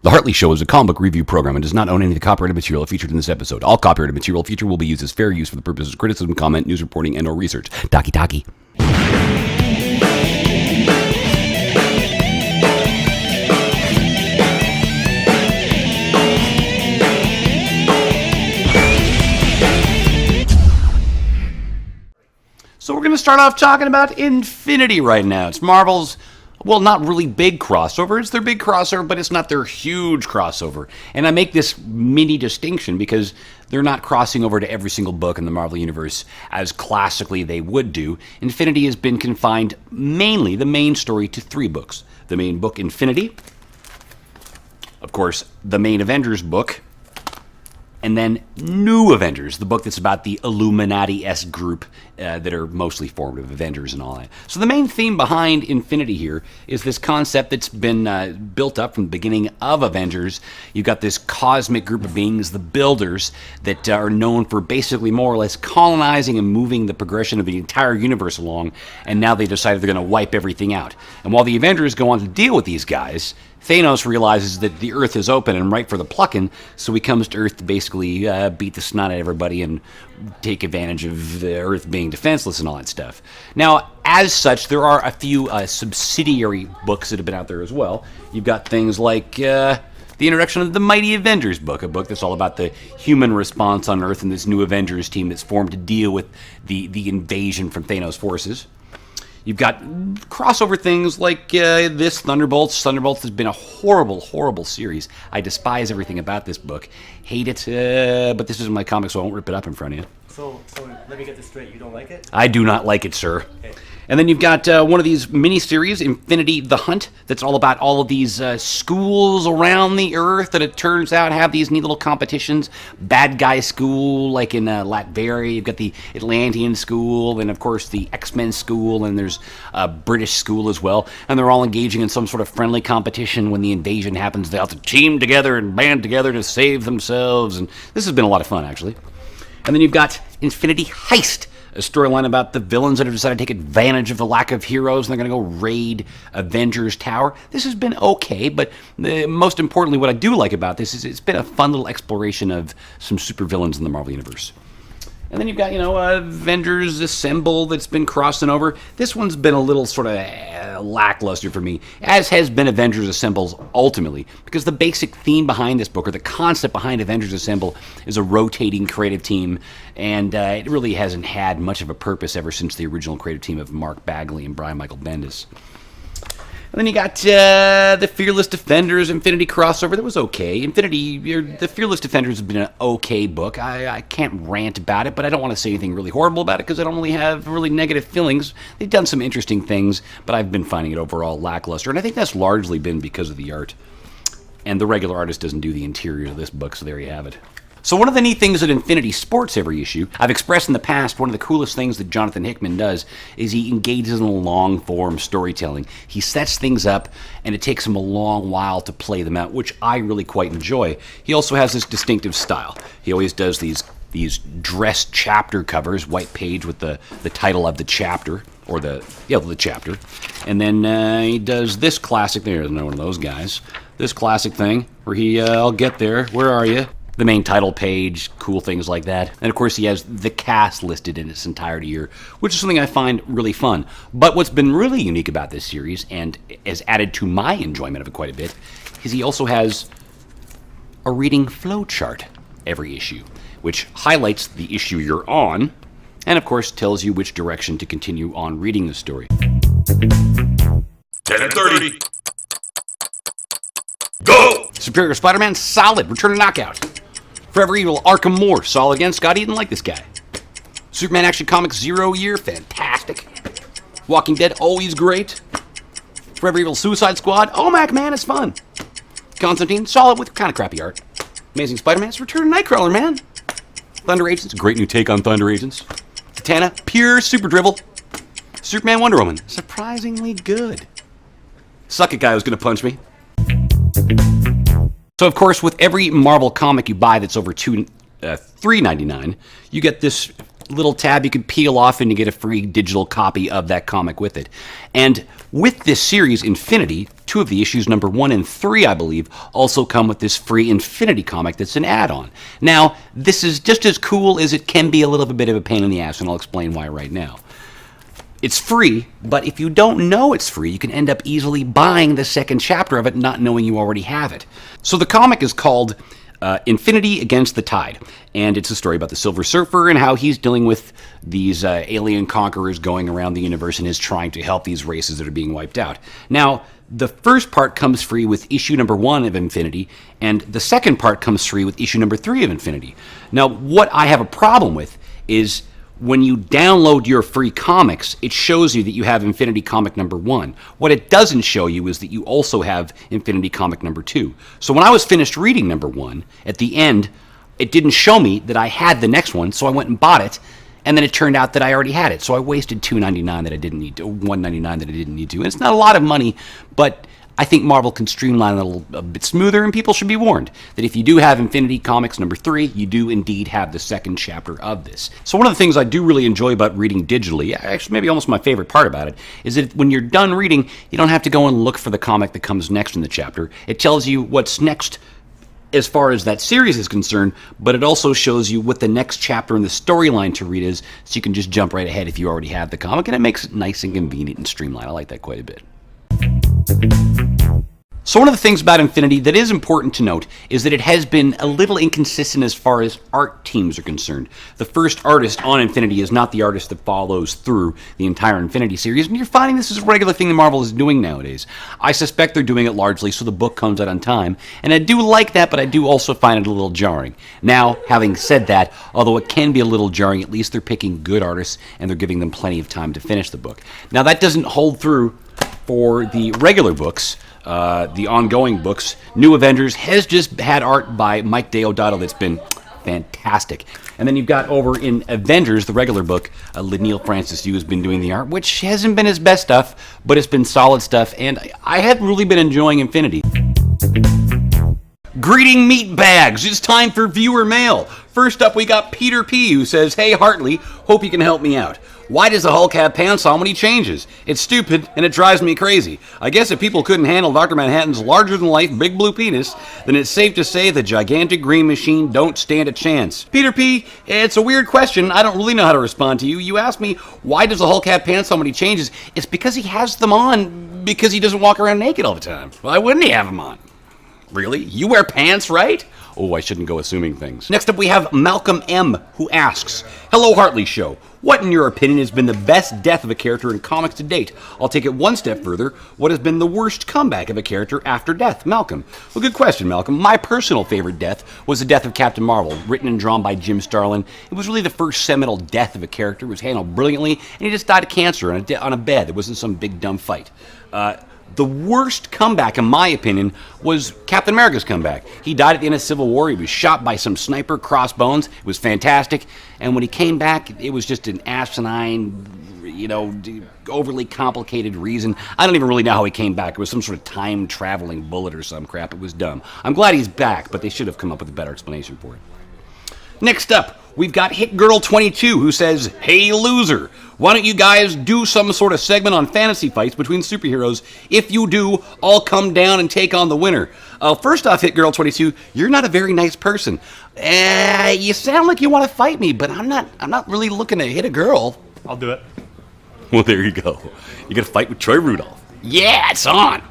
The Hartley Show is a comic book review program and does not own any of the copyrighted material featured in this episode. All copyrighted material featured will be used as fair use for the purposes of criticism, comment, news reporting, and/or research. Taki taki. So we're going to start off talking about Infinity right now. It's Marvel's, well, not really big crossover. It's their big crossover, but it's not their huge crossover. And I make this mini distinction because they're not crossing over to every single book in the Marvel Universe as classically they would do. Infinity has been confined mainly, the main story, to 3 books. The main book, Infinity. Of course, the main Avengers book. And then New Avengers, the book that's about the Illuminati-esque group that are mostly formed of Avengers and all that. So the main theme behind Infinity here is this concept that's been built up from the beginning of Avengers. You've got this cosmic group of beings, the Builders, that are known for basically more or less colonizing and moving the progression of the entire universe along, and now they decided they're going to wipe everything out. And while the Avengers go on to deal with these guys, Thanos realizes that the Earth is open and ripe for the plucking, so he comes to Earth to basically beat the snot out of everybody and take advantage of the Earth being defenseless and all that stuff. Now, as such, there are a few subsidiary books that have been out there as well. You've got things like the introduction of the Mighty Avengers book, a book that's all about the human response on Earth and this new Avengers team that's formed to deal with the invasion from Thanos' forces. You've got crossover things like this, Thunderbolts. Thunderbolts has been a horrible, horrible series. I despise everything about this book. Hate it, but this isn't my comic, so I won't rip it up in front of you. So let me get this straight. You don't like it? I do not like it, sir. Okay. And then you've got one of these mini-series, Infinity the Hunt, that's all about all of these schools around the Earth that it turns out have these neat little competitions. Bad Guy School, like in Latveria. You've got the Atlantean School, and of course the X-Men School, and there's a British school as well. And they're all engaging in some sort of friendly competition. When the invasion happens, they have to team together and band together to save themselves. And this has been a lot of fun, actually. And then you've got Infinity Heist, a storyline about the villains that have decided to take advantage of the lack of heroes, and they're going to go raid Avengers Tower. This has been okay, but most importantly, what I do like about this is it's been a fun little exploration of some supervillains in the Marvel Universe. And then you've got, Avengers Assemble that's been crossing over. This one's been a little sort of lackluster for me, as has been Avengers Assemble ultimately, because the basic theme behind this book, or the concept behind Avengers Assemble, is a rotating creative team, and it really hasn't had much of a purpose ever since the original creative team of Mark Bagley and Brian Michael Bendis. And then you got the Fearless Defenders Infinity crossover. That was okay. The Fearless Defenders has been an okay book. I can't rant about it, but I don't want to say anything really horrible about it because I don't really have really negative feelings. They've done some interesting things, but I've been finding it overall lackluster, and I think that's largely been because of the art. And the regular artist doesn't do the interior of this book, so there you have it. So one of the neat things that Infinity sports every issue, I've expressed in the past, one of the coolest things that Jonathan Hickman does is he engages in a long-form storytelling. He sets things up, and it takes him a long while to play them out, which I really quite enjoy. He also has this distinctive style. He always does these dressed chapter covers, white page with the title of the chapter, or the chapter. And then he does this classic, there's another one of those guys, this classic thing where I'll get there, where are you? The main title page, cool things like that. And of course he has the cast listed in its entirety here, which is something I find really fun. But what's been really unique about this series, and has added to my enjoyment of it quite a bit, is he also has a reading flowchart every issue, which highlights the issue you're on, and of course tells you which direction to continue on reading the story. 10:30. Go! Superior Spider-Man, solid, return to knockout. Forever Evil, Arkham Moore, solid again. Scott Eaton, like this guy. Superman Action Comics 0 year, fantastic. Walking Dead, always great. Forever Evil Suicide Squad, OMAC, man, it's fun. Constantine, solid with kind of crappy art. Amazing Spider-Man's Return to Nightcrawler, man. Thunder Agents, great new take on Thunder Agents. Katana, pure super drivel. Superman Wonder Woman, surprisingly good. Suck it, guy who's gonna punch me. So, of course, with every Marvel comic you buy that's over $3.99, you get this little tab you can peel off and you get a free digital copy of that comic with it. And with this series, Infinity, 2 of the issues, number 1 and 3, I believe, also come with this free Infinity comic that's an add-on. Now, this is just as cool as it can be a little bit of a pain in the ass, and I'll explain why right now. It's free, but if you don't know it's free, you can end up easily buying the second chapter of it not knowing you already have it. So the comic is called Infinity Against the Tide, and it's a story about the Silver Surfer and how he's dealing with these alien conquerors going around the universe and is trying to help these races that are being wiped out. Now, the first part comes free with issue number 1 of Infinity, and the second part comes free with issue number 3 of Infinity. Now, what I have a problem with is when you download your free comics, it shows you that you have Infinity Comic number 1. What it doesn't show you is that you also have Infinity Comic number 2. So when I was finished reading number 1, at the end, it didn't show me that I had the next one, so I went and bought it, and then it turned out that I already had it. So I wasted $2.99 that I didn't need to, $1.99 that I didn't need to. And it's not a lot of money, but I think Marvel can streamline it a bit smoother, and people should be warned that if you do have Infinity Comics number 3, you do indeed have the second chapter of this. So one of the things I do really enjoy about reading digitally, actually maybe almost my favorite part about it, is that when you're done reading, you don't have to go and look for the comic that comes next in the chapter. It tells you what's next as far as that series is concerned, but it also shows you what the next chapter in the storyline to read is, so you can just jump right ahead if you already have the comic, and it makes it nice and convenient and streamlined. I like that quite a bit. So one of the things about Infinity that is important to note is that it has been a little inconsistent as far as art teams are concerned. The first artist on Infinity is not the artist that follows through the entire Infinity series, and you're finding this is a regular thing that Marvel is doing nowadays. I suspect they're doing it largely so the book comes out on time, and I do like that, but I do also find it a little jarring. Now, having said that, although it can be a little jarring, at least they're picking good artists, and they're giving them plenty of time to finish the book. Now, that doesn't hold through for the regular books. The ongoing books. New Avengers has just had art by Mike Deodato that's been fantastic. And then you've got over in Avengers, the regular book, Neil Francis Yu has been doing the art, which hasn't been his best stuff, but it's been solid stuff, and I have really been enjoying Infinity. Greeting meat bags, it's time for viewer mail. First up, we got Peter P, who says, "Hey Hartley, hope you can help me out. Why does the Hulk have pants on when he changes? It's stupid, and it drives me crazy. I guess if people couldn't handle Dr. Manhattan's larger-than-life big blue penis, then it's safe to say the gigantic green machine don't stand a chance." Peter P, it's a weird question. I don't really know how to respond to you. You asked me, why does the Hulk have pants on when he changes? It's because he has them on because he doesn't walk around naked all the time. Why wouldn't he have them on? Really? You wear pants, right? Oh, I shouldn't go assuming things. Next up, we have Malcolm M, who asks, "Hello, Hartley Show. What, in your opinion, has been the best death of a character in comics to date? I'll take it one step further. What has been the worst comeback of a character after death?" Malcolm. Well, good question, Malcolm. My personal favorite death was the death of Captain Marvel, written and drawn by Jim Starlin. It was really the first seminal death of a character. It was handled brilliantly, and he just died of cancer on a bed. It wasn't some big dumb fight. The worst comeback, in my opinion, was Captain America's comeback. He died at the end of Civil War. He was shot by some sniper, crossbones. It was fantastic. And when he came back, it was just an asinine, overly complicated reason. I don't even really know how he came back. It was some sort of time-traveling bullet or some crap. It was dumb. I'm glad he's back, but they should have come up with a better explanation for it. Next up, we've got Hit Girl 22, who says, "Hey, loser. Why don't you guys do some sort of segment on fantasy fights between superheroes? If you do, I'll come down and take on the winner." First off, Hit Girl 22, you're not a very nice person. You sound like you want to fight me, but I'm not really looking to hit a girl. I'll do it. Well, there you go. You got to fight with Troy Rudolph. Yeah, it's on.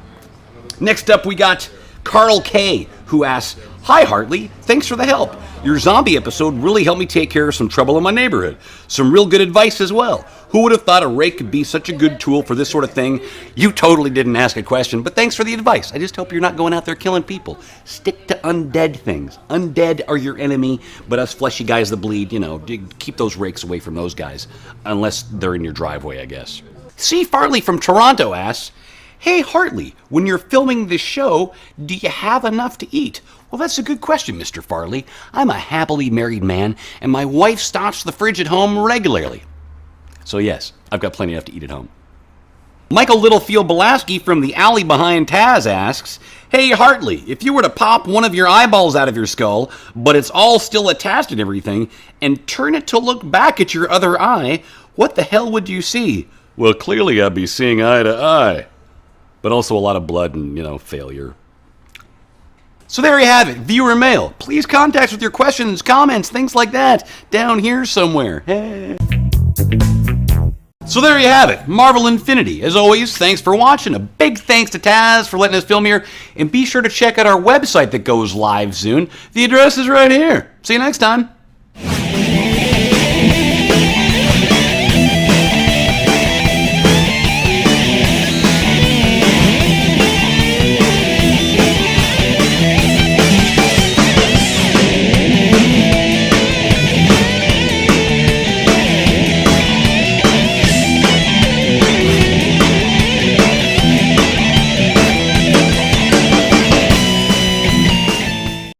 Next up, we got Carl K, who asks, "Hi, Hartley. Thanks for the help. Your zombie episode really helped me take care of some trouble in my neighborhood. Some real good advice as well. Who would have thought a rake could be such a good tool for this sort of thing? You totally didn't ask a question, but thanks for the advice. I just hope you're not going out there killing people. Stick to undead things. Undead are your enemy, but us fleshy guys that bleed, keep those rakes away from those guys. Unless they're in your driveway, I guess." C. Farley from Toronto asks, "Hey, Hartley, when you're filming this show, do you have enough to eat?" Well, that's a good question, Mr. Farley. I'm a happily married man, and my wife stocks the fridge at home regularly. So yes, I've got plenty enough to eat at home. Michael Littlefield-Belaski from the alley behind Taz asks, "Hey, Hartley, if you were to pop one of your eyeballs out of your skull, but it's all still attached and everything, and turn it to look back at your other eye, what the hell would you see?" Well, clearly I'd be seeing eye to eye. but also a lot of blood and, failure. So there you have it, viewer mail. Please contact us with your questions, comments, things like that, down here somewhere. Hey. So there you have it, Marvel Infinity. As always, thanks for watching. A big thanks to Taz for letting us film here. And be sure to check out our website that goes live soon. The address is right here. See you next time.